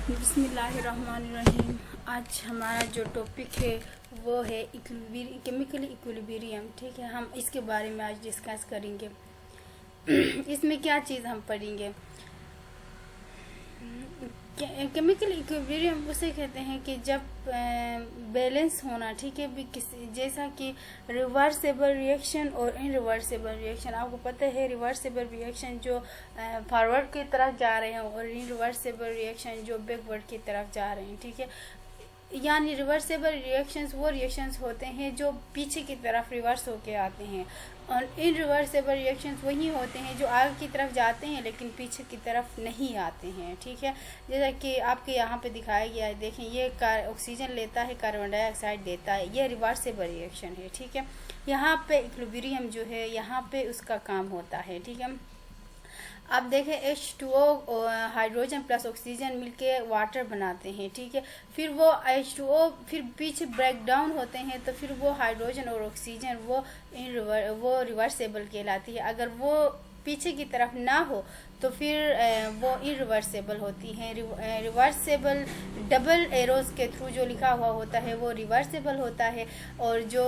बिस्मिल्लाहिर्रहमानिर्रहीम। आज हमारा जो टॉपिक है वो है केमिकल इक्विलिब्रियम। ठीक है, हम इसके बारे में आज डिस्कस करेंगे। इसमें क्या चीज़ हम पढ़ेंगे। केमिकल इक्विलिब्रियम उसे कहते हैं कि जब बैलेंस होना, ठीक है, भी किसी जैसा कि रिवर्सेबल रिएक्शन और इनरिवर्सेबल रिएक्शन। आपको पता है रिवर्सेबल रिएक्शन जो फॉरवर्ड की तरफ जा रहे हैं और इनरिवर्सेबल रिएक्शन जो बैकवर्ड की तरफ जा रहे हैं। ठीक है, यानी रिवर्सेबल रिएक्शंस वो रिएक्शंस होते हैं जो पीछे की तरफ रिवर्स होके आते हैं, और इनरिवर्सेबल रिएक्शंस वही होते हैं जो आगे की तरफ जाते हैं लेकिन पीछे की तरफ नहीं आते हैं। ठीक है, जैसा कि आपके यहाँ पे दिखाया गया है, देखें, ये ऑक्सीजन लेता है, कार्बन डाइऑक्साइड देता है, ये रिवर्सेबल रिएक्शन है। ठीक है, यहाँ पे इक्विलिब्रियम जो है यहाँ पे उसका काम होता है। ठीक है, अब देखें H2O हाइड्रोजन प्लस ऑक्सीजन मिलके वाटर बनाते हैं। ठीक है, फिर वो H2O फिर पीछे ब्रेक डाउन होते हैं, तो फिर वो हाइड्रोजन और ऑक्सीजन वो रिवर्सेबल कहलाती है। अगर वो पीछे की तरफ ना हो तो फिर वो इरिवर्सेबल होती हैं। रिवर्सेबल डबल एरोज के थ्रू जो लिखा हुआ होता है वो रिवर्सेबल होता है, और जो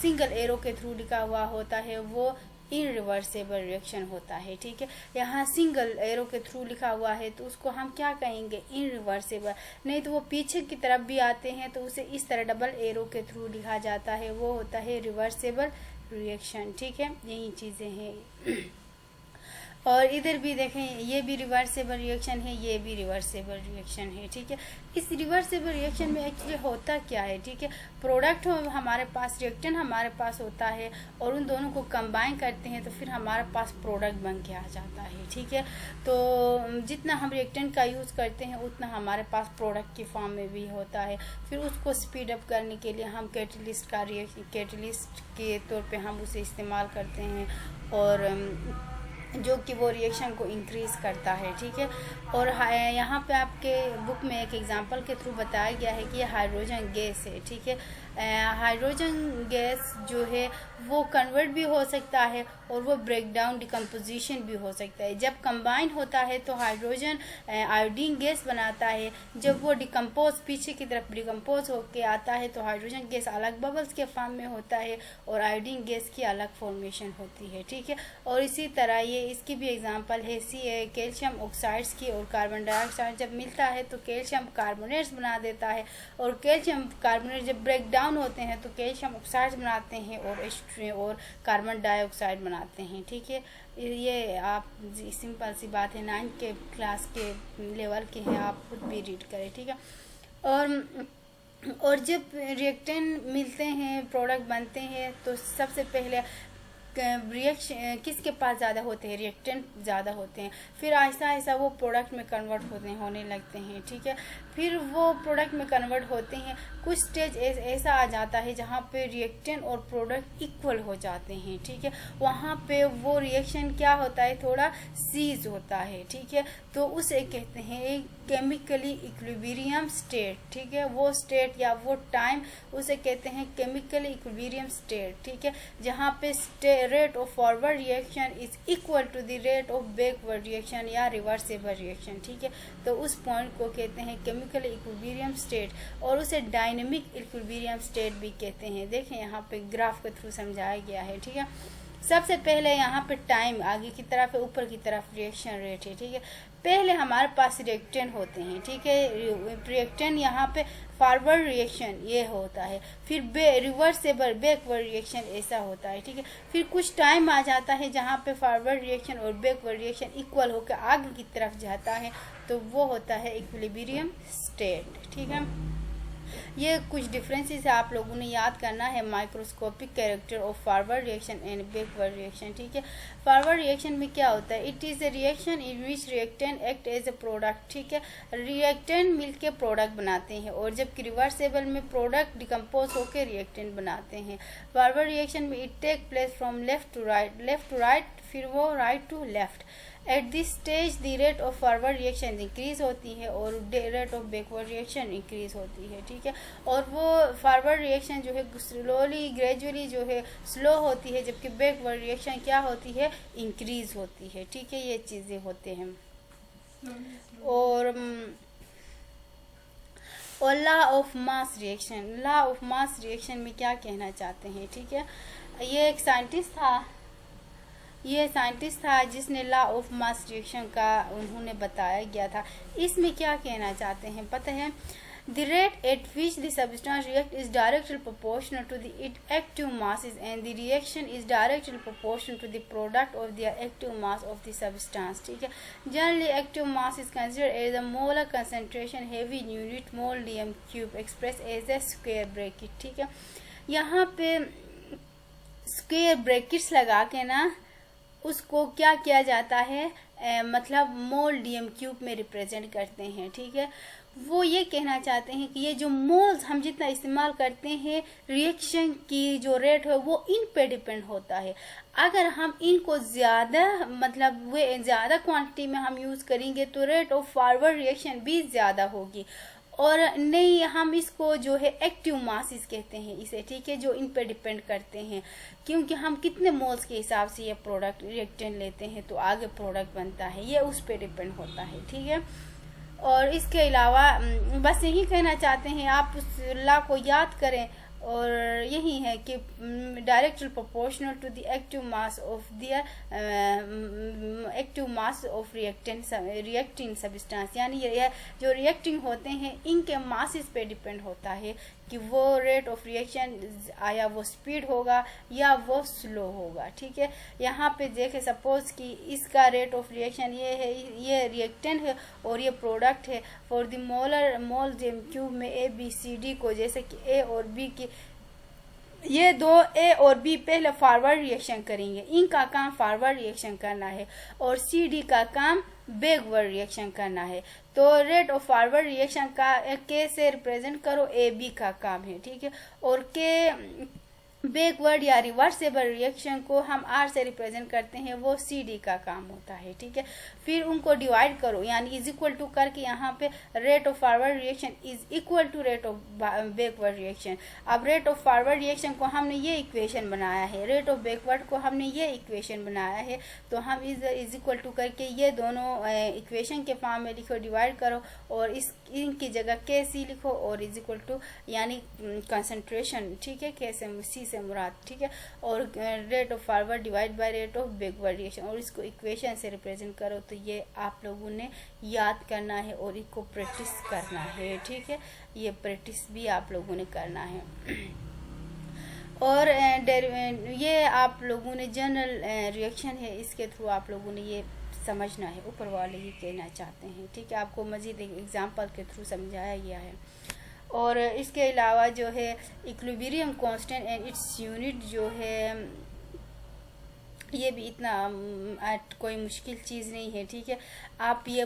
सिंगल एरो के थ्रू लिखा हुआ होता है वो इनरिवर्सेबल रिएक्शन होता है। ठीक है, यहाँ सिंगल एरो के थ्रू लिखा हुआ है तो उसको हम क्या कहेंगे, इनरिवर्सेबल। नहीं तो वो पीछे की तरफ भी आते हैं तो उसे इस तरह डबल एरो के थ्रू लिखा जाता है, वो होता है रिवर्सेबल रिएक्शन। ठीक है, यही चीज़ें हैं। और इधर भी देखें, ये भी रिवर्सेबल रिएक्शन है, ये भी रिवर्सेबल रिएक्शन है। ठीक है, इस रिवर्सेबल रिएक्शन में एक्चुअली होता क्या है। ठीक है, प्रोडक्ट हमारे पास, रिएक्टेंट हमारे पास होता है, और उन दोनों को कंबाइन करते हैं तो फिर हमारे पास प्रोडक्ट बन के आ जाता है। ठीक है, तो जितना हम रिएक्टेंट का यूज़ करते हैं उतना हमारे पास प्रोडक्ट की फॉर्म में भी होता है। फिर उसको स्पीड अप करने के लिए हम कैटलिस्ट के तौर पे हम उसे इस्तेमाल करते हैं, और जो कि वो रिएक्शन को इंक्रीज़ करता है। ठीक है, और यहाँ पे आपके बुक में एक एग्जांपल के थ्रू बताया गया है कि ये हाइड्रोजन गैस है। ठीक है, हाइड्रोजन गैस जो है वो कन्वर्ट भी हो सकता है और वो ब्रेक डाउन डिकम्पोजिशन भी हो सकता है। जब कंबाइन होता है तो हाइड्रोजन आयोडीन गैस बनाता है, जब वो डिकम्पोज पीछे की तरफ डिकम्पोज होके आता है तो हाइड्रोजन गैस अलग बबल्स के फॉर्म में होता है और आयोडीन गैस की अलग फॉर्मेशन होती है। ठीक है, और इसी तरह ये इसकी भी एग्जांपल है कैल्शियम ऑक्साइड्स की, और कार्बन डाइऑक्साइड जब मिलता है तो कैल्शियम कार्बोनेट्स बना देता है, और कैल्शियम कार्बोनेट जब ब्रेक डाउन होते हैं तो कैल्शियम ऑक्साइड्स बनाते हैं और कार्बन डाइऑक्साइड बनाते हैं। ठीक है, ये आप सिंपल सी बात है, 9th के क्लास के लेवल के हैं, आप खुद भी रीड करें। ठीक है, और जब रिएक्टेंट मिलते हैं, प्रोडक्ट बनते हैं, तो सबसे पहले रिएक्शन किसके पास ज़्यादा होते हैं, रिएक्टेंट ज़्यादा होते हैं, फिर आहिस्ता आहिस्ता वो प्रोडक्ट में कन्वर्ट होने लगते हैं। ठीक है, फिर वो प्रोडक्ट में कन्वर्ट होते हैं। कुछ स्टेज ऐसा आ जाता है जहाँ पे रिएक्टेंट और प्रोडक्ट इक्वल हो जाते हैं। ठीक है, वहाँ पे वो रिएक्शन क्या होता है, थोड़ा सीज होता है। ठीक है, तो उसे कहते हैं एक केमिकली इक्विलिब्रियम स्टेट। ठीक है, वो स्टेट या वो टाइम उसे कहते हैं केमिकली इक्विलिब्रियम स्टेट। ठीक है, जहाँ पे rate of forward reaction is equal to the rate of backward reaction या रिवर्सेबल रिएक्शन। ठीक है, तो उस पॉइंट को कहते हैं केमिकल इक्विलिब्रियम स्टेट, और उसे डायनेमिक इक्विलिब्रियम स्टेट भी कहते हैं। देखें, यहाँ पे ग्राफ के थ्रू समझाया गया है। ठीक है, सबसे पहले यहाँ पे टाइम आगे की तरफ है, ऊपर की तरफ रिएक्शन रेट है। ठीक है, पहले हमारे पास रिएक्टेंट होते हैं। ठीक है, रिएक्टेंट यहाँ पे फॉरवर्ड रिएक्शन ये होता है, फिर रिवर्सेबल बैकवर्ड रिएक्शन ऐसा होता है। ठीक है, फिर कुछ टाइम आ जाता है जहाँ पे फॉरवर्ड रिएक्शन और बैकवर्ड रिएक्शन इक्वल होकर आगे की तरफ जाता है, तो वो होता है इक्विलिब्रियम स्टेट। ठीक है, ये कुछ डिफरेंसेस आप लोगों ने याद करना है। Microscopic character of forward reaction and backward reaction. ठीक है, फॉरवर्ड रिएक्शन में क्या होता है, it is a reaction in which reactant act as a product. ठीक है, रिएक्टेंट मिलके प्रोडक्ट बनाते हैं, और जबकि रिवर्सेबल में प्रोडक्ट डिकम्पोज होकर रिएक्टेंट बनाते हैं। फॉरवर्ड रिएक्शन में it take place from left to right, फिर वो right to left. At this stage the rate of forward reaction increase होती है और rate of backward reaction increase होती है। ठीक है, और वो फॉरवर्ड रिएक्शन जो है स्लोली ग्रेजुअली जो है स्लो होती है, जबकि बैकवर्ड रिएक्शन क्या होती है, इंक्रीज होती है। ठीक है, ये चीज़ें होते हैं। और और law of mass reaction, law of mass reaction में क्या कहना चाहते हैं, ठीक है। ये एक साइंटिस्ट था जिसने लॉ ऑफ मास रिएक्शन का उन्होंने बताया गया था। इसमें क्या कहना चाहते हैं पता है, the rate at which the substance react is directly proportional to its active masses and the reaction is directly proportional to the product of their active mass of the substance, ठीक है। Generally active mass is considered as a molar concentration heavy unit mole dm cube expressed as a square bracket, ठीक है। यहाँ पे square brackets लगा के ना उसको क्या किया जाता है, मतलब मोल डीएम क्यूब में रिप्रेजेंट करते हैं, ठीक है। वो ये कहना चाहते हैं कि ये जो मोल्स हम जितना इस्तेमाल करते हैं रिएक्शन की जो रेट है वो इन पे डिपेंड होता है। अगर हम इनको ज़्यादा मतलब वे ज़्यादा क्वांटिटी में हम यूज़ करेंगे तो रेट ऑफ फॉरवर्ड रिएक्शन भी ज़्यादा होगी, और नहीं हम इसको जो है एक्टिव मासेस कहते हैं इसे, ठीक है, जो इन पे डिपेंड करते हैं, क्योंकि हम कितने मोल्स के हिसाब से ये प्रोडक्ट रिएक्टेंट लेते हैं तो आगे प्रोडक्ट बनता है, ये उस पे डिपेंड होता है, ठीक है। और इसके अलावा बस यही कहना चाहते हैं आप उस लॉ को याद करें, और यही है कि directly proportional to the active mass of their active mass of reacting substance, यानी ये जो रिएक्टिंग होते हैं इनके मासेस पे डिपेंड होता है कि वो रेट ऑफ रिएक्शन या वो स्पीड होगा या वो स्लो होगा, ठीक है। यहाँ पे देखें सपोज कि इसका रेट ऑफ रिएक्शन ये है, ये रिएक्टेंट है और ये प्रोडक्ट है। For the mole DM cube में ए बी सी डी को, जैसे कि ए और बी की ये दो ए और बी पहले फॉरवर्ड रिएक्शन करेंगे, इनका काम फॉरवर्ड रिएक्शन करना है और सी डी का काम बैकवर्ड रिएक्शन करना है। तो रेट ऑफ फॉरवर्ड रिएक्शन का के से रिप्रेजेंट करो ए बी का काम है, ठीक है, और के बैकवर्ड या रिवर्सेबल रिएक्शन को हम आर से रिप्रेजेंट करते हैं, वो सी डी का काम होता है, ठीक है। फिर उनको डिवाइड करो, यानी इज इक्वल टू करके यहाँ पे rate of forward reaction is equal to rate of backward reaction. अब रेट ऑफ फॉरवर्ड रिएक्शन को हमने ये इक्वेशन बनाया है, रेट ऑफ बैकवर्ड को हमने ये इक्वेशन बनाया है, तो हम इज इक्वल टू करके ये दोनों इक्वेशन के फॉर्म में लिखो, डिवाइड करो और इनकी जगह के सी लिखो और इज इक्वल टू यानी कंसंट्रेशन, ठीक है, के से मुराद, ठीक है, और rate of forward divide by rate of backward reaction, और इसको इक्वेशन से रिप्रेजेंट करो। तो ये आप लोगों ने याद करना है और इसको प्रैक्टिस करना है, ठीक है, ये प्रैक्टिस भी आप लोगों ने करना है। और ये आप लोगों ने जनरल रिएक्शन है, इसके थ्रू आप लोगों ने ये समझना है, ऊपर वाले ही कहना चाहते हैं, ठीक है, आपको मजीद एग्जाम्पल के थ्रू समझाया गया है। और इसके अलावा जो है equilibrium constant and its unit जो है ये भी इतना कोई मुश्किल चीज़ नहीं है, ठीक है। आप ये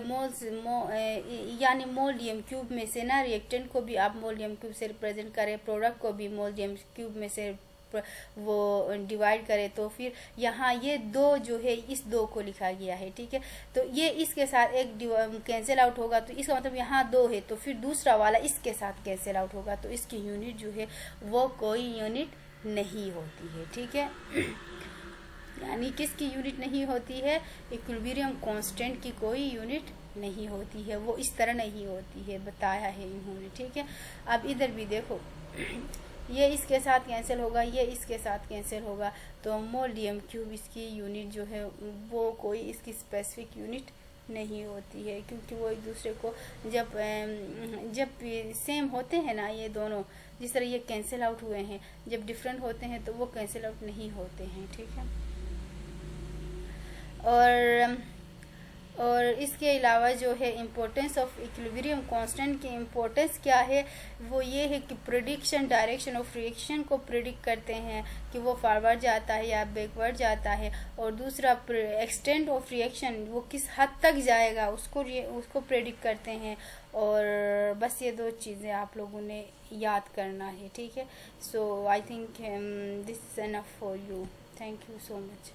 यानी मोल डीएम क्यूब में से ना रिएक्टेंट को भी आप मोल डीएम क्यूब से रिप्रेजेंट करें, प्रोडक्ट को भी मोल डीएम क्यूब में से वो डिवाइड करे, तो फिर यहाँ ये दो जो है इस दो को लिखा गया है, ठीक है। तो ये इसके साथ एक कैंसिल आउट होगा, तो इसका मतलब यहाँ दो है, तो फिर दूसरा वाला इसके साथ कैंसिल आउट होगा, तो इसकी यूनिट जो है वो कोई यूनिट नहीं होती है, ठीक है। यानी किसकी यूनिट नहीं होती है, इक्विलिब्रियम कांस्टेंट की कोई यूनिट नहीं होती है, वो इस तरह नहीं होती है, बताया है इन्होंने, ठीक है। अब इधर भी देखो ये इसके साथ कैंसिल होगा, ये इसके साथ कैंसिल होगा, तो मोल डीएम क्यूब इसकी यूनिट जो है वो कोई इसकी स्पेसिफिक यूनिट नहीं होती है, क्योंकि वो एक दूसरे को जब सेम होते हैं ना ये दोनों, जिस तरह ये कैंसिल आउट हुए हैं, जब डिफरेंट होते हैं तो वो कैंसिल आउट नहीं होते हैं, ठीक है। और इसके अलावा जो है इम्पोर्टेंस ऑफ इक्विलिब्रियम कांस्टेंट की इम्पोर्टेंस क्या है, वो ये है कि प्रेडिक्शन डायरेक्शन ऑफ रिएक्शन को प्रेडिक्ट करते हैं कि वो फॉरवर्ड जाता है या बैकवर्ड जाता है, और दूसरा एक्सटेंट ऑफ रिएक्शन वो किस हद तक जाएगा उसको प्रेडिक्ट करते हैं। और बस ये दो चीज़ें आप लोगों ने याद करना है, ठीक है। So I think this is enough for you, thank you so much.